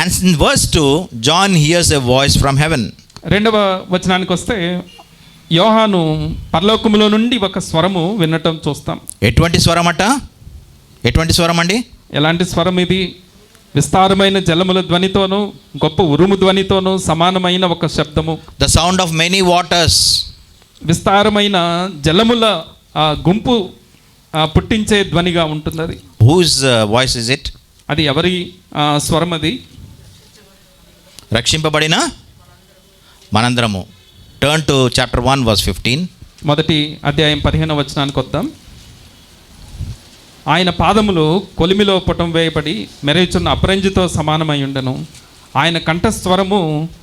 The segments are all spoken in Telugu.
And in verse 2, John hears a voice from heaven. రెండవ వచనానికి వస్తే యోహాను పరలోకములో నుండి ఒక స్వరము వినటం చూస్తాం. ఎటువంటి స్వరం అట? ఎటువంటి స్వరం అండి? ఎలాంటి స్వరం ఇది? విస్తారమైన జలముల ధ్వనితోనూ గొప్ప ఉరుము ధ్వనితోనూ సమానమైన ఒక శబ్దము. The sound of many waters. విస్తారమైన జలముల గుంపు పుట్టించే ధ్వనిగా ఉంటుంది అది. Whose voice is it? అది ఎవరి స్వరం అది? రక్షింపబడిన మనందరము. Turn to chapter 1 verse 15. మొదటి అధ్యాయం 15వ వచనానికి వద్దాం. ఆయన పాదములు కొలిమిలో పుటం వేయబడి మెరయుచున్న అపరంజితో సమానమై ఉండెను. ఆయన కంఠస్వరము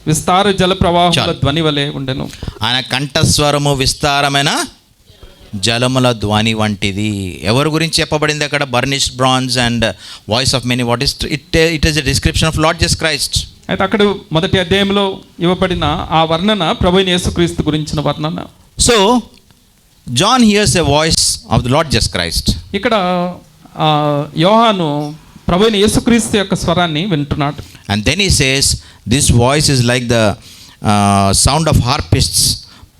విస్తార జల ప్రవాహముల ధ్వని వలె ఉండెను. ఆయన కంఠస్వరము విస్తారమైన జలముల ధ్వని వంటిది. ఎవరి గురించి చెప్పబడింది అక్కడ? Burnished bronze and voice of many. What is it is a description of Lord Jesus Christ. అయితే అక్కడ మొదటి అధ్యాయంలో ఇవ్వబడిన ఆ వర్ణన ప్రభువైన యేసుక్రీస్తు గురించిన వర్ణన. So John hears a voice of the Lord Jesus Christ. ఇక్కడ యోహాను ప్రభువైన యేసుక్రీస్తు యొక్క స్వరాన్ని వింటున్నాడు. And then he says this voice is like the sound of harpists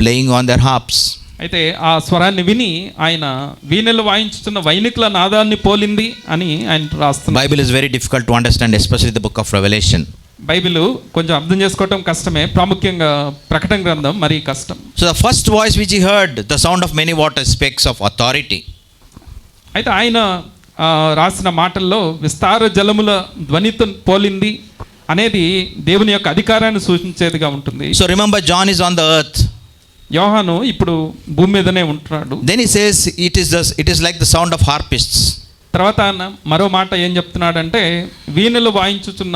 playing on their harps. అయితే ఆ స్వరాన్ని విని ఆయన వీణలు వాయించుతున్న వైనికుల నాదాన్ని పోలింది అని ఆయన రాస్తున్నారు. Bible is very difficult to understand, especially the book of revolution. Bible కొంచెం అర్థం చేసుకోవటం కష్టమే, ప్రాముఖ్యంగా ప్రకటన గ్రంథం మరీ కష్టం. So the first voice which he heard, the sound of many waters, speaks of authority. అయితే ఆయన రాసిన మాటల్లో విస్తార జలముల ధ్వనితో పోలింది అనేది దేవుని యొక్క అధికారాన్ని సూచించేదిగా ఉంటుంది. So remember, John is on the earth. Yohanu ఇప్పుడు భూమి మీదనే ఉంటున్నాడు. Then he says it is like the sound of harpists. తర్వాత మరో మాట ఏం చెప్తున్నాడంటే వీణలు వాయించుతున్న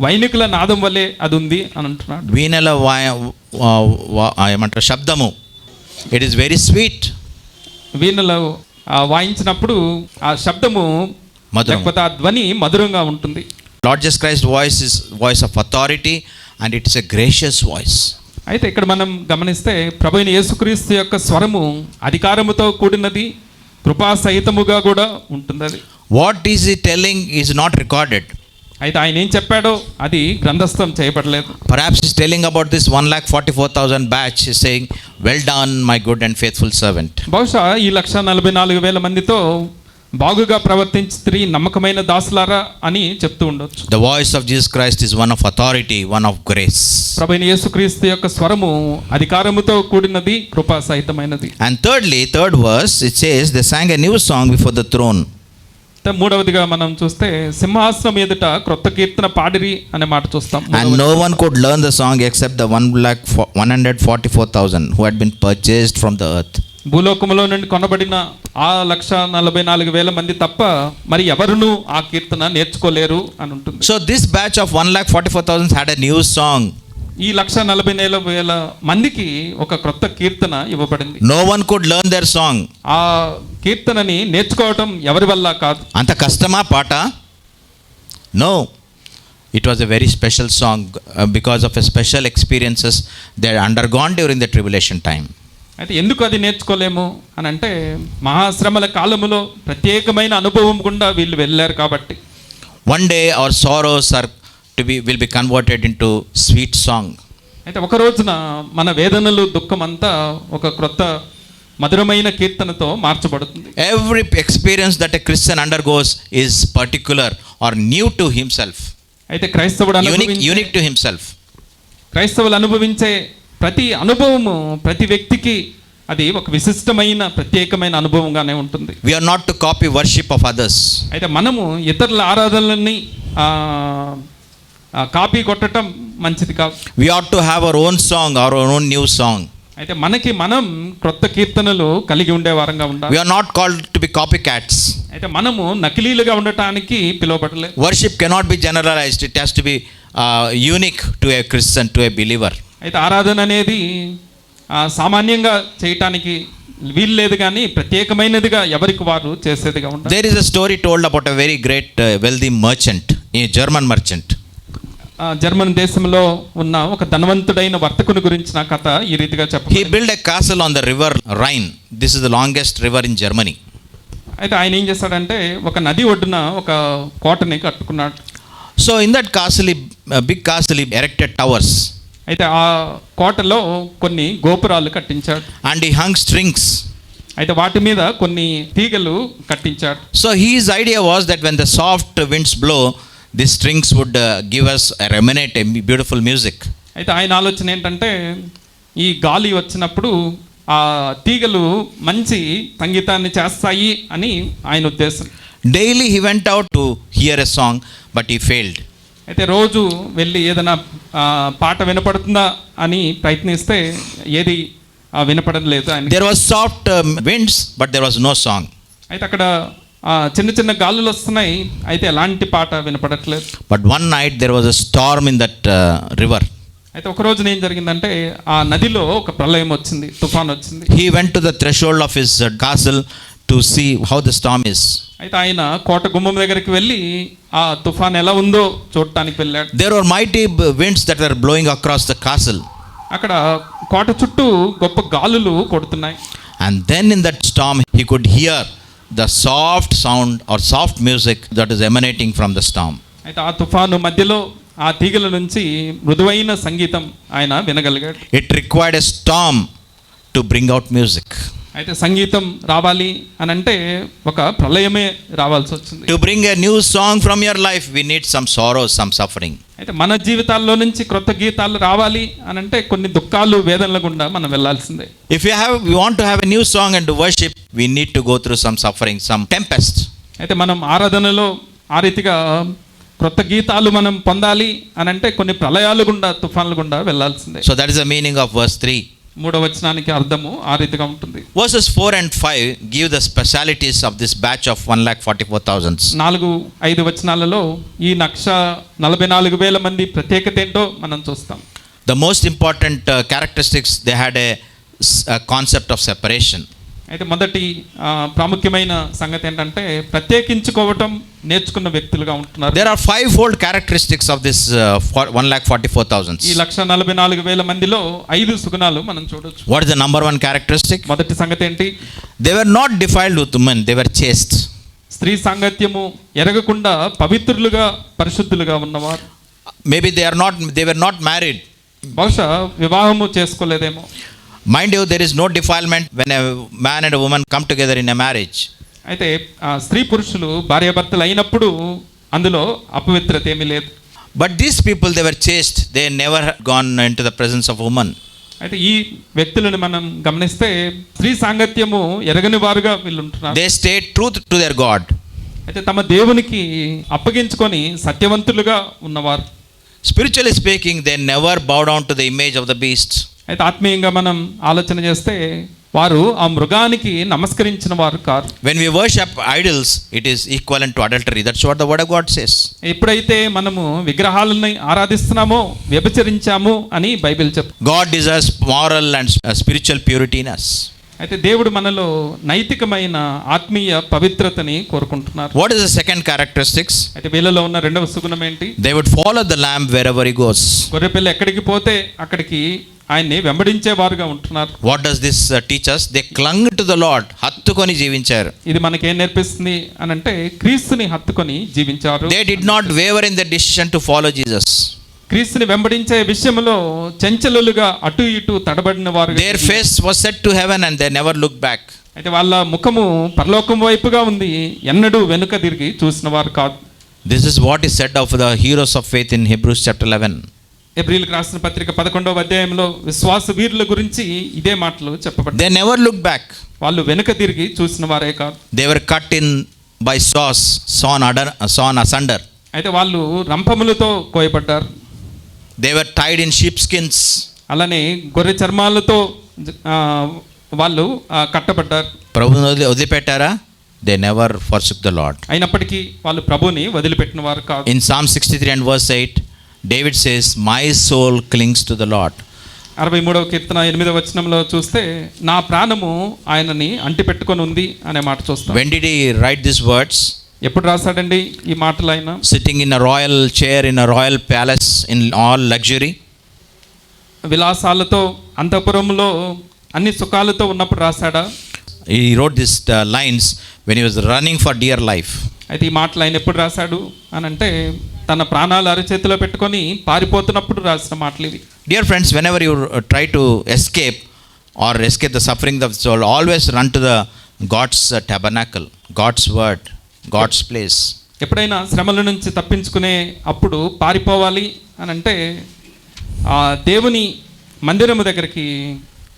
వైనికుల నాదం వల్లే అది ఉంది అని అంటున్నాడు. వీణల ఏమంటారు శబ్దము, ఇట్ ఈస్ వెరీ స్వీట్. వీణలు వాయించినప్పుడు ఆ శబ్దము లేకపోతే ఆ ధ్వని మధురంగా ఉంటుంది. Lord Jesus Christ voice is voice of authority and it is a gracious voice. అయితే ఇక్కడ మనం గమనిస్తే ప్రభువైన యేసుక్రీస్తు యొక్క స్వరము అధికారముతో కూడినది, కృపా సహితముగా కూడా ఉంటుంది. What is he telling is not recorded. అయితే ఆయన ఏం చెప్పాడో అది గ్రంథస్థం చేయబడలేదు. Perhaps he's telling about this 1,44,000 batch. He's saying, well done my good and faithful servant. బహుశా ఈ 1,44,000 మందితో బాగుగా ప్రవర్తించి నమ్మకమైన దాసులారా అని చెప్తూ ఉండొచ్చు. The voice of Jesus Christ is one of authority, one of grace. ప్రభువైన యేసుక్రీస్తు యొక్క స్వరము అధికారముతో కూడినది, కృపా సహితమైనది. And thirdly, third verse, it says they sang a new song before the throne. మూడవదిగా మనం చూస్తే సింహాసనం ఎదుట క్రొత్త కీర్తన పాడిరి అనే మాట చూస్తాం. And no one could learn the song except the 144,000 who had been purchased from the earth. భూలోకములో నుండి కొనబడిన ఆ 144,000 మంది తప్ప మరి ఎవరును ఆ కీర్తన నేర్చుకోలేరు అని ఉంటుంది. So this batch of 144,000 had a new song. ఈ 144,000 మందికి ఒక క్రొత్త కీర్తన ఇవ్వబడింది. No one could learn their song. ఆ కీర్తనని నేర్చుకోవటం ఎవరి వల్ల కాదు. అంత కష్టమా పాట? No. It was a very special song because of a special experiences they had undergone during the tribulation time. అయితే ఎందుకు అది నేర్చుకోలేము అని అంటే మహాశ్రమల కాలములో ప్రత్యేకమైన అనుభవం గుండా వీళ్ళు వెళ్ళారు కాబట్టి. One day our sorrows will be converted into sweet song. అయితే ఒక రోజున మన వేదనలు, దుఃఖం అంతా ఒక క్రొత్త మధురమైన కీర్తనతో మార్చబడుతుంది. Every experience that a Christian undergoes is particular or new to himself. అయితే క్రైస్తవుడు unique to himself. క్రైస్తవులు అనుభవించే ప్రతి అనుభవము ప్రతి వ్యక్తికి అది ఒక విశిష్టమైన ప్రత్యేకమైన అనుభవంగానే ఉంటుంది. We are not to copy worship of others. అయితే మనము ఇతరుల ఆరాధనలని కాపీ కొట్టడం మంచిది కాదు. We ought to have our own song, our own new song. అయితే మనకి మనం క్రొత్త కీర్తనలు కలిగి ఉండే వారంగా ఉండాలి. We are not called to be copycats. అయితే మనము నకిలీలుగా ఉండటానికి పిలువబడలేదు. Worship cannot be generalized. It has to be unique to a Christian, to a believer. అయితే ఆరాధన అనేది సామాన్యంగా చేయటానికి వీలు లేదు, కానీ ప్రత్యేకమైనదిగా ఎవరికి వారు చేసేదిగా ఉండాలి. There is a story told about a very great wealthy merchant, a German merchant. German దేశంలో ఉన్న ఒక ధనవంతుడైన వర్తకుని గురించిన కథ ఈ రీతిగా చెప్పబడింది. He built a castle on the river Rhine. This is the longest river in Germany. అయితే ఆయన ఏం చేశాడంటే ఒక నది ఒడ్డున ఒక కోటని కట్టుకున్నాడు. So in that castle, big castle, he erected towers అయితే ఆ కోటలో కొన్ని గోపురాలు కట్టించాడు. and he hung strings. అయితే వాటి మీద కొన్ని తీగలు కట్టించాడు. So his idea was that when the soft winds blow, these strings would give us a emanate a beautiful music. అయితే ఆయన ఆలోచన ఏంటంటే ఈ గాలి వచ్చినప్పుడు ఆ తీగలు మంచి సంగీతాన్ని చేస్తాయి అని ఆయన ఉద్దేశం. Daily he went out to hear a song, but he failed. అయితే రోజు వెళ్ళి ఏదైనా పాట వినపడుతుందా అని ప్రయత్నిస్తే ఏది వినపడడం లేదు ఆయన. There was soft winds, but there was no song. అయితే అక్కడ చిన్న చిన్న గాలులు వస్తున్నాయి, అయితే ఎలాంటి పాట వినపడట్లేదు. But one night there was a storm in that river. అయితే ఒక రోజున ఏం జరిగిందంటే ఆ నదిలో ఒక ప్రళయం వచ్చింది, తుఫాన్ వచ్చింది. He went to the threshold of his castle to see how the storm is. అయితే ఆయన కోట గుమ్మం దగ్గరికి వెళ్ళి ఆ తుఫాన్ ఎలా ఉందో చూడటానికి వెళ్ళాడు. There were mighty winds that were blowing across the castle. అక్కడ కోట చుట్టూ గొప్ప గాలులు కొడుతున్నాయి. And then in that storm he could hear the soft sound or soft music that is emanating from the storm. అయితే ఆ తుఫాను మధ్యలో ఆ తీగల నుంచి మృదువైన సంగీతం ఆయన వినగలిగాడు. It required a storm to bring out music. అయితే సంగీతం రావాలి అని అంటే ఒక ప్రళయమే రావాల్సి వచ్చింది. To bring a new song from your life, we need some sorrow, some suffering. అయితే మన జీవితాల్లో నుంచి క్రొత్త గీతాలు రావాలి అని అంటే కొన్ని దుఃఖాలు వేదనల గుండా మనం వెళ్ళాల్సిందే. If we want to have a new song and to worship, we need to go through some suffering, some tempest. అయితే మనం ఆరాధనలో ఆ రీతిగా క్రొత్త గీతాలు మనం పొందాలి అని అంటే కొన్ని ప్రళయాలు గుండా, తుఫాన్ల గుండా వెళ్ళాల్సిందే. So that is the meaning of verse 3. మూడవ వచనానికి అర్థము ఆ రీతిగా ఉంటుంది. Verses 4 and 5 give the specialities of this batch of 1,44,000. 4-5 వచనాలలో ఈ 1,44,000 మంది ప్రత్యేకత ఏంటో మనం చూస్తాం. The most important characteristics, they had a concept of separation. అయితే మొదటి ప్రాముఖ్యమైన సంగతి ఏంటంటే ప్రత్యేకించుకోవటం నేర్చుకున్న వ్యక్తులుగా ఉంటున్నారు. There are fivefold characteristics of this 1,44,000. ఈ 1,44,000 మందిలో 5 సుగుణాలు మనం చూడొచ్చు. What is the number one characteristic? మొదటి సంగతి ఏంటి? They were not defiled with women, they were chaste. స్త్రీ సాంగత్యము ఎరగకుండా పవిత్రులుగా, పరిశుద్ధులుగా ఉన్నవారు. Maybe they were not married. బహుశా వివాహము చేసుకోలేదేమో. Mind you, there is no defilement when a man and a woman come together in a marriage. అయితే స్త్రీ పురుషులు భార్యాభర్తలు అయినప్పుడు అందులో అపవిత్రత ఏమీ లేదు. But these people, they were chaste. They never gone into the presence of woman. అయితే ఈ వ్యక్తులను మనం గమనిస్తే స్త్రీ సాంగత్యము ఎరగని వారుగా వీళ్ళు ఉంటున్నారు. They stayed true to their God. అయితే తమ దేవునికి అప్పగించుకొని సత్యవంతులుగా ఉన్నవారు. Spiritually speaking, they never bow down to the image of the beast. అయితే ఆత్మీయంగా మనం ఆలోచన చేస్తే వారు ఆ మృగానికి నమస్కరించిన వారు car. When we worship idols, it is equivalent to adultery. That's what the word of God says. ఎప్పుడైతే మనము విగ్రహాలను ఆరాధిస్తున్నామో వ్యభిచరించాము అని బైబిల్ చెప్తుంది. God desires moral and spiritual purity in us. అయితే దేవుడు మనలో నైతికమైన ఆత్మీయ పవిత్రతని కోరుకుంటున్నారు. What is the second characteristics? అయితే వీళ్ళలో ఉన్న రెండవ సుగుణం ఏంటి? They would follow the lamb wherever he goes. గొర్రెపిల్ల ఎక్కడికి పోతే అక్కడికి ఆయన్ని వెంబడించేవారుగా ఉంటున్నారు. What does this teach us? They clung to the Lord. హత్తుకొని జీవించారు. ఇది మనకేం నేర్పిస్తుంది అని అంటే క్రీస్తుని హత్తుకొని జీవించారు. They did not waver in their decision to follow Jesus. క్రీస్తుని వెంబడించే విషయంలో చంచలులుగా అటు ఇటు తడబడిన వారు. Their face was set to heaven and they never looked back. అయితే వాళ్ళ ముఖము పరలోకం వైపుగా ఉంది, ఎన్నడూ వెనుక తిరిగి చూసిన వారు కాదు. This is what is said of the heroes of faith in Hebrews chapter 11. హెబ్రీయులకు రాసిన పత్రిక 11వ అధ్యాయంలో విశ్వాస వీరుల గురించి ఇదే మాటలు చెప్పబడ్డాయి. They never looked back. వాళ్ళు వెనుక తిరిగి చూసిన వారే కాదు. They were cut in by saws, sawn asunder. అయితే వాళ్ళు రంపములతో కోయబడ్డారు. They were tied in sheepskins. అలానే గొర్రె చర్మాలతో వాళ్ళు కట్టబడ్డారు. ప్రభువుని వదిలిపెట్టారా? They never forsook the Lord. అయినప్పటికీ వాళ్ళు ప్రభుని వదిలిపెట్టిన వారు కాదు. In Psalm 63 and verse 8, David says, "My soul clings to the Lord." 63వ కీర్తన 8వ వచనంలో చూస్తే నా ప్రాణము ఆయనని అంటిపెట్టుకొని ఉంది అనే మాట చూస్తాం. When did he write these words? ఎప్పుడు రాశాడండి ఈ మాటలు ఆయన? Sitting in a royal chair in a royal palace in all luxury. విలాసాలతో అంతఃపురంలో అన్ని సుఖాలతో ఉన్నప్పుడు రాశాడా? He wrote these lines when he was running for dear life. అయితే ఈ మాటలు ఆయన ఎప్పుడు రాశాడు అని అంటే తన ప్రాణాలు అరచేతిలో పెట్టుకొని పారిపోతున్నప్పుడు రాసిన మాటలు ఇవి. Dear friends, whenever you try to escape the suffering of the soul, always run to the God's tabernacle, God's word, God's place. ఎప్పుడైనా శ్రమల నుంచి తప్పించుకునే అప్పుడు పారిపోవాలి అని అంటే ఆ దేవుని మందిరము దగ్గరికి,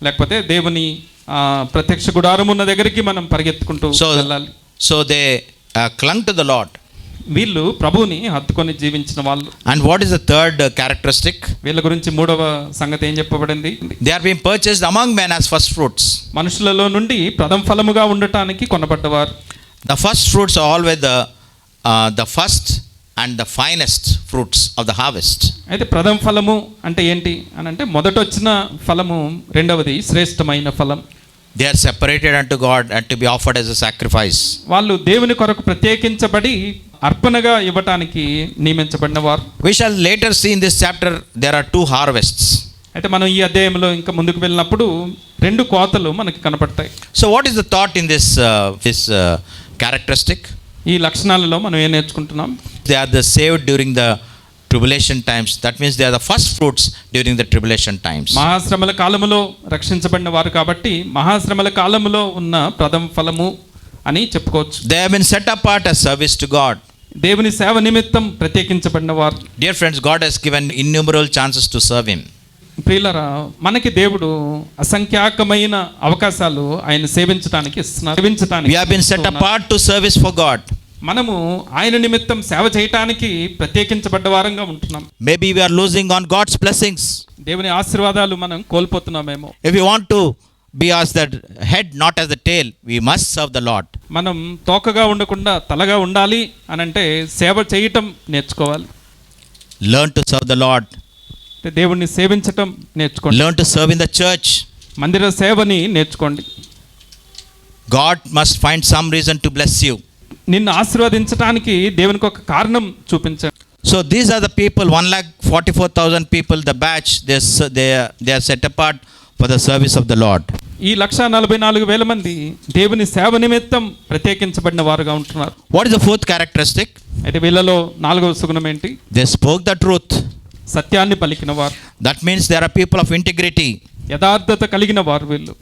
లేకపోతే దేవుని ప్రత్యక్ష గుడారం ఉన్న దగ్గరికి మనం పరిగెత్తుకుంటూ వెళ్ళాలి. So they clung to the Lord. వీళ్ళు ప్రభువుని హత్తుకొని జీవించిన వాళ్ళు. And what is the third characteristic? వీళ్ళ గురించి మూడవ సంగతి ఏం చెప్పబడింది? They are being purchased among men as first fruits. మనుషులలో నుండి ప్రథమ ఫలముగా ఉండటానికి కొనబడ్డవారు. The first fruits are always the first and the finest fruits of the harvest. అయితే ప్రథమ ఫలము అంటే ఏంటి అని అంటే మొదట వచ్చిన ఫలము, రెండవది శ్రేష్టమైన ఫలం. They are separated unto God and to be offered as a sacrifice. వాళ్ళు దేవుని కొరకు ప్రత్యేకించబడి అర్పణగా ఇవ్వటానికి నియమించబడిన వారు. We shall later see in this chapter there are two harvests. అయితే మనం ఈ అధ్యాయంలో ఇంకా ముందుకు వెళ్ళినప్పుడు రెండు కోతలు మనకి కనపడతాయి. So what is the thought in this characteristic? ఈ లక్షణాలలో మనం ఏం నేర్చుకుంటున్నాం? They are the saved during the tribulation times. That means they are the first fruits during the tribulation times. మహాశ్రమల కాలములో రక్షించబడిన వారు కాబట్టి మహాశ్రమల కాలములో ఉన్న ప్రథమ ఫలము అని చెప్పుకోవచ్చు. They have been set apart as service to God. దేవుని సేవ నిమిత్తం ప్రత్యేకించబడిన వారు. Dear friends, God has given innumerable chances to serve Him. ప్రియులారా, మనకి దేవుడు అసంఖ్యాకమైన అవకాశాలు ఆయన సేవించడానికి ఇస్తున్నారు. We have been set apart to service for God. మనము ఆయన నిమిత్తం సేవ చేయటానికి ప్రత్యేకించబడ్డ వారంగా ఉంటున్నాం. Maybe we are losing on God's blessings. దేవుని ఆశీర్వాదాలు మనం కోల్పోతున్నామేమో. If we want to be as the head, not as the tail, we must serve the Lord. మనం తోకగా ఉండకుండా తలగా ఉండాలి అని అంటే సేవ చేయటం నేర్చుకోవాలి. Learn to serve the Lord. దేవుణ్ణి సేవించటం నేర్చుకోండి. Learn to serve in the church. మందిర సేవని నేర్చుకోండి. God must find some reason to bless you. నిన్ను ఆశీర్వదించడానికి దేవునికి ఒక కారణం చూపించండి. So these are the people, 1,44,000 people, the batch, they are set apart for the service of the Lord. ఈ 1,44,000 మంది దేవుని సేవ నిమిత్తం ప్రత్యేకించబడిన వారుగా ఉంటున్నారు. What is the fourth characteristic? అయితే వీళ్ళలో నాలుగవ సుగుణం ఏంటి? They spoke the truth. సత్యాన్ని పలికిన వారు. That means they are people of integrity. యథార్థత కలిగిన వారు వీళ్ళు.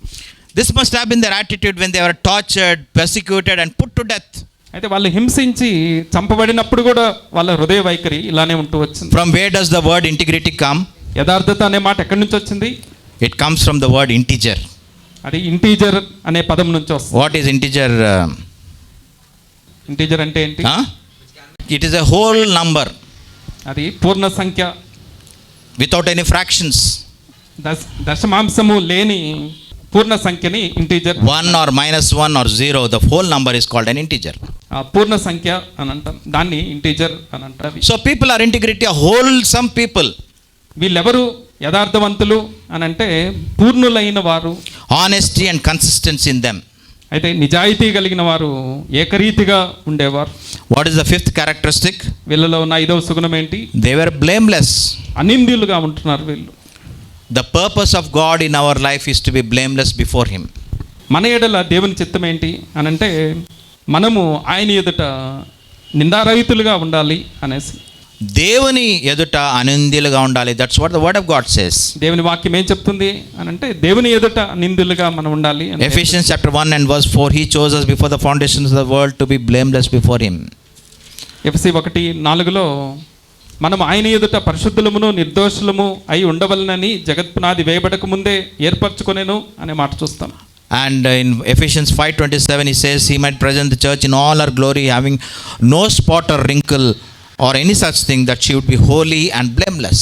This must have been their attitude when they were tortured, persecuted and put to death. అయితే వాళ్ళు హింసించి చంపబడినప్పుడు కూడా వాళ్ళ హృదయ వైఖరి ఇలానే ఉంటూ వచ్చింది. From where does the word integrity come? యథార్థత అనే మాట ఎక్కడి నుంచి వచ్చింది? It comes from the word integer. అది ఇంటీజర్ అనే పదం నుంచి వస్తుంది. What is integer? ఇంటీజర్ అంటే ఏంటి? It is a whole number అది పూర్ణ సంఖ్య, without any fractions. దశమాంశము లేని పూర్ణ సంఖ్యని integer. 1 or -1 or 0, the whole number is called an integer. పూర్ణ సంఖ్య అని అంటాం, దాన్ని ఇంటీజర్ అని అంటారు. So people are integrity, are wholesome people. వీళ్ళెవరు యథార్థవంతులు అని అంటే పూర్ణులైన వారు. Honesty and consistency in them. అయితే నిజాయితీ కలిగిన వారు, ఏకరీతిగా ఉండేవారు. What is the fifth characteristic? వీళ్ళలో ఉన్న ఐదవ సుగుణం ఏంటి? They were blameless. అనింద్యులుగా ఉంటున్నారు వీళ్ళు. The purpose of God in our life is to be blameless before Him. మన ఎడల దేవుని చిత్తం ఏంటి అని అంటే మనము ఆయన ఎదుట నిందారహితులుగా ఉండాలి అనేసి. దేవుని ఎదుట అనింద్యులుగా ఉండాలి. That's what the word of God says. దేవుని వాక్యం ఏం చెప్తుంది అని అంటే దేవుని ఎదుట నిందులుగా మనం ఉండాలి. Ephesians chapter 1 and verse 4, He chose us before the foundations of the world to be blameless before Him. ఎఫెసీ 1:4 మనం ఆయన ఎదుట పరిశుద్ధులమును నిర్దోషులము అయి ఉండవలనని జగత్పునాది వేయబడక ముందే ఏర్పరచుకొనేను అనే మాట చూస్తాం. And in Ephesians 5:27 He says He might present the church in all her glory, having no spot or wrinkle or any such thing, that she would be holy and blameless.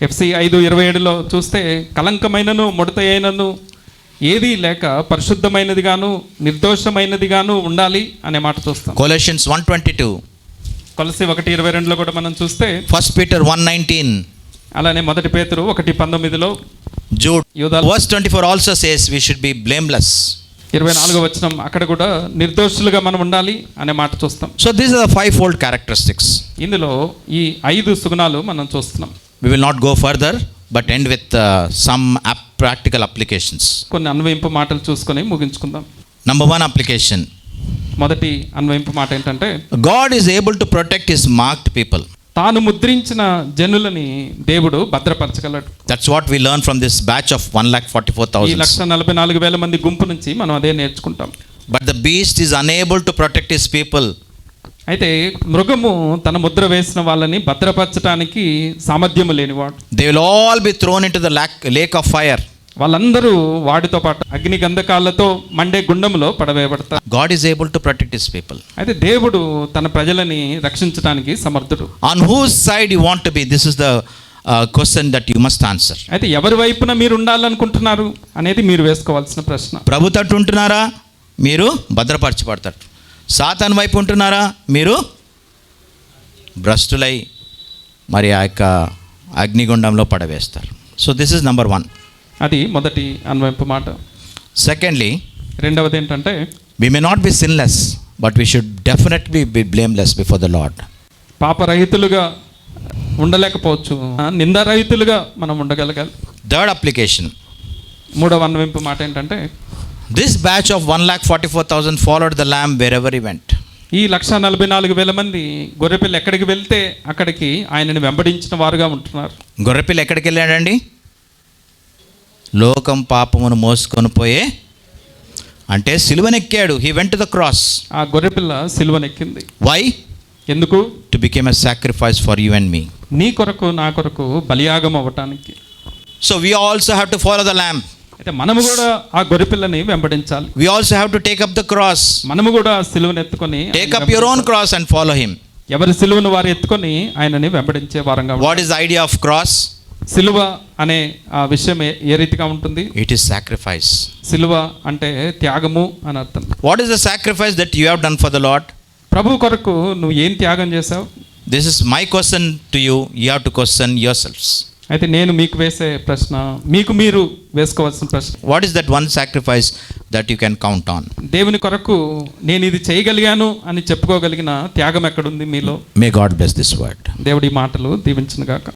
FC 5:27 చూస్తే కలంకమైనను ముడత అయినను ఏదీ లేక పరిశుద్ధమైనదిగాను నిర్దోషమైనదిగాను ఉండాలి అనే మాట చూస్తాం. Colossians 1:22. కొలస్సీ 1:22 కూడా మనం చూస్తే 1 Peter 1:19. అలానే 1 పేతురు 1:19 Jude verse 24 also says we should be blameless. 24వ వచనం అక్కడ కూడా నిర్దోషులుగా మనం ఉండాలి అనే మాట చూస్తాం. So these are the fivefold characteristics. ఇందులో ఈ 5 సుగుణాలు మనం చూస్తున్నాం. We will not go further but end with some practical applications. కొన్ని అన్వయింపు మాటలు చూసుకొని ముగించుకుందాం. Number 1 application. మొదటి అన్వయింపు మాట ఏంటంటే God is able to protect His marked people. తాను ముద్రించిన జనులని దేవుడు భద్రపరచగలడు. That's what we learn from this batch of ఈ 1,44,000. 1,44,000 మంది గుంపు నుంచి మనం అదే నేర్చుకుంటాం. But the beast is unable to protect his people. అయితే మృగము తన ముద్ర వేసిన వాళ్ళని భద్రపరచడానికి సామర్థ్యము లేనివాడు. They will all be thrown into the lake of fire. వాళ్ళందరూ వాడితో పాటు అగ్ని గంధకాలతో Monday గుండంలో పడవేయబడతారు. God is able to protect his people. అయితే దేవుడు తన ప్రజలని రక్షించడానికి సమర్థుడు. On whose side you want to be? This is the question that you must answer. అయితే ఎవరి వైపున మీరు ఉండాలనుకుంటున్నారు అనేది మీరు వేసుకోవాల్సిన ప్రశ్న. ప్రభు తట్టు ఉంటున్నారా? మీరు భద్రపరచబడతారు. సాతాను వైపు ఉంటున్నారా? మీరు భ్రష్టులై మరి ఆ యొక్క అగ్నిగుండంలో పడవేస్తారు. So this is number 1. అది మొదటి అన్వయింపు మాట. Secondly, రెండవది ఏంటంటే we may not be sinless, but we should definitely be blameless before the Lord. పాపరహితులుగా ఉండలేకపోవచ్చు, నిందారహితులుగా మనం ఉండగలగాలి. Third application. మూడవ అన్వయింపు మాట ఏంటంటే This batch of 1,44,000 followed the lamb wherever he went. ఈ 1,44,000 మంది గొర్రెపిల్ల ఎక్కడికి వెళ్తే అక్కడికి ఆయనని వెంబడించిన వారుగా ఉంటున్నారు. గొర్రెపిల్ల ఎక్కడికి వెళ్ళాడండి? లోకం పాపమును మోసుకొని పోయే, అంటే సిలువనెక్కాడు. He went to the cross. ఆ గొర్రెపిల్ల సిలువనెక్కింది. వై? ఎందుకు? To become a sacrifice for you and me. నీ కొరకు నా కొరకు బలియాగం అవ్వటానికి. So we also have to follow the lamb. అయితే మనము కూడా ఆ గొర్రెపిల్లని వెంబడించాలి. We also have to take up the cross. మనము కూడా సిలువను ఎత్తుకొని take up your own cross and follow him. ఎవరి సిలువను వారు ఎత్తుకొని ఆయనని వెంబడించే వారంగా. What is the idea of cross? సిలువ అనే ఆ విషయం ఏ రీతిగా ఉంటుంది? It is sacrifice. సిలువ అంటే త్యాగము అని అర్థం. What is the sacrifice that you have done for the lord? ప్రభు కొరకు నువ్వు ఏం త్యాగం చేశావు? This is my question to you. You have to question your selfs. అయితే నేను మీకు వేసే ప్రశ్న, మీకు మీరు వేసుకోవాల్సిన ప్రశ్న. What is that one sacrifice that you can count on? దేవుని కొరకు నేను ఇది చేయగలిగాను అని చెప్పుకోగలిగిన త్యాగం ఎక్కడుంది మీలో? May God bless this word. దేవుడి మాటలు దీవించును గాక.